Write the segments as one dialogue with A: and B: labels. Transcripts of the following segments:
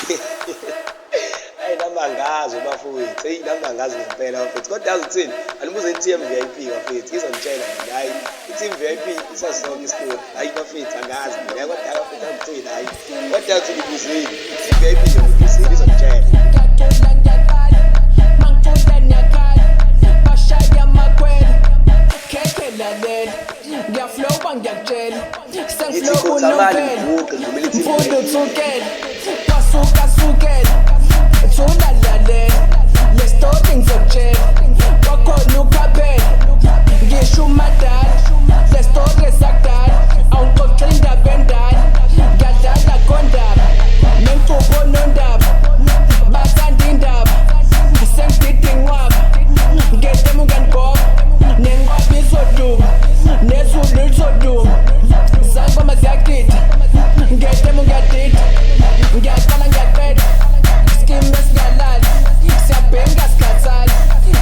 A: Hayi nami angazi bafowethu, hey nami angazi ngempela bafowethu. Kodwa yazi ukuthini? Anibuze i-team VIP bafowethu, izongitshela mina hayi. I-team VIP isasonke isitori. Hayi bafowethu angazi mina kodwa bafowethu akuthini hayi. Kodwa yazi ngibuzile. I-team VIP ngibuzile izongitshela.
B: Ngiyaflowa ngiyakutshela sengiflow unompela mfundo uthukela kwasuka sukela thula lalela le story ngizokutshela kwakhona ukhaphela ngisho umadala le story sakudala awuxoxela indaba endala ngiyadlala kondaba nenkupho nondaba bathanda indaba sengidida inqwaba ngedema unganigoba nenqwaba izoduma nezulu lizoduma zangoma ziyagida ngedema ungiyadida ngiyaqala ngiyaqeda skime singalali siyabhenga sikhathali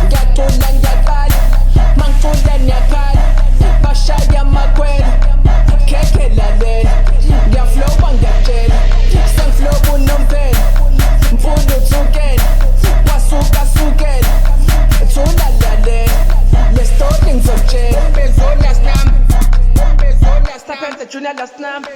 B: ngiyacula ngiyaqala mangicula niyakhala bashaya amakhwela khekhe lalela ngiyaflowa ngiyakutshela sengiflowa unomphela mfundo uthukela kwasuka sukela thula lalela le story ngizokutshela Junior last number.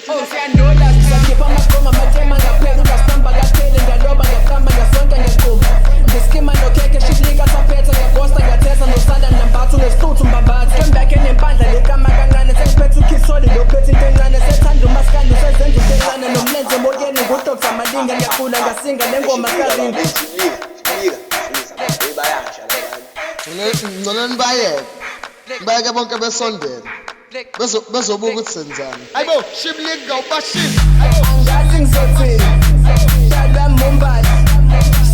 B: Oh, siyandola siyakhipha amagqoma amathema ngaphela ungasihamba kaphele ngaloba ngiyaqamba ngasonke ngiyaquma ngiskima nokhekhe shiplika saphetha ngiyabhosta ngiyathesa nosala nambathu ngesituthu mbambathi kembekhe nempandla lekama kancane sengiphethe ukhisoli lophethe into encane sethanda umaskandi usezenza into encane nomlenze emoyeni ngudokta amalinga ngiyaqula ngasinga lengoma karinga
C: ngcono nibayeke bayeke bonke besondela bezobuka ukuthi senzani. Hayibo shiblika ubashini
B: angazi ngizothini hlala Mumbai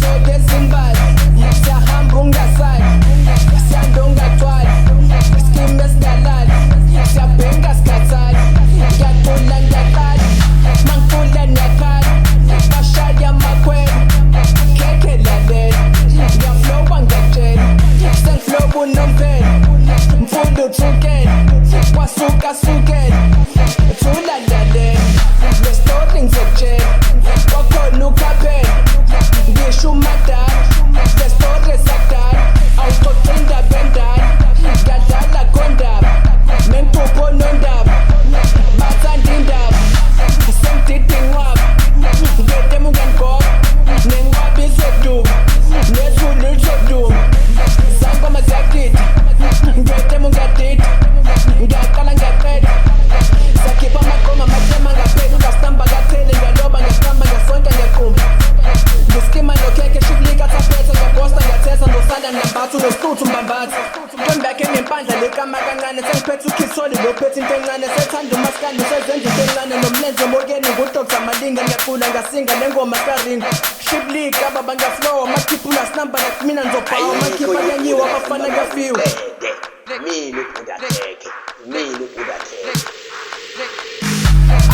B: soke zimbali siyahamba ungasali siyanda ungagcwali skime singalali siyabhenga sikhathali ngiyacula ngiyaqala mangicula niyakhala bashaya amakhwela khekhe lalela ngiyaflowa ngiyakutshela sengiflowa unomphela mfundo uthukela kwasuka sukela thula lalela le story ngizokutshela kwakhona ukhaphela ngisho umadala le story sakudala awuxoxela indaba endala ngiyadlala kondaba nenkupho nondaba bathanda indaba sengidida inqwaba ngedema unganigoba nenqwaba izoduma nezulu lizoduma zangoma ziyagida ngedema ungiyadida ngiyaqala ngiyaqeda sakhipha amagqoma amathema ngaphela ungasihamba kathele ngiyaloba ngiyaqamba ngesonke ngiyaquma ngiskima nokhekhe shiplika saphetha ngiyabhosta ngiyathesa nosala nambathu nesituthu mbambathi kembekhe nempandla lekama kancane sengiphethe ukhisoli lophethe into encane sethanda umaskandi usezenza into encane nomlenze emoyeni ngudokta amalinga ngiyaqula ngasinga lengoma karinga shiplika baba ngiyaflowa amakhipha unasinamba nakumina nizobhawa amakhipha kuyanyiwa abafana kuyafiwa
A: Mina ubudakhekhe.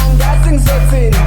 B: angazi ngizothini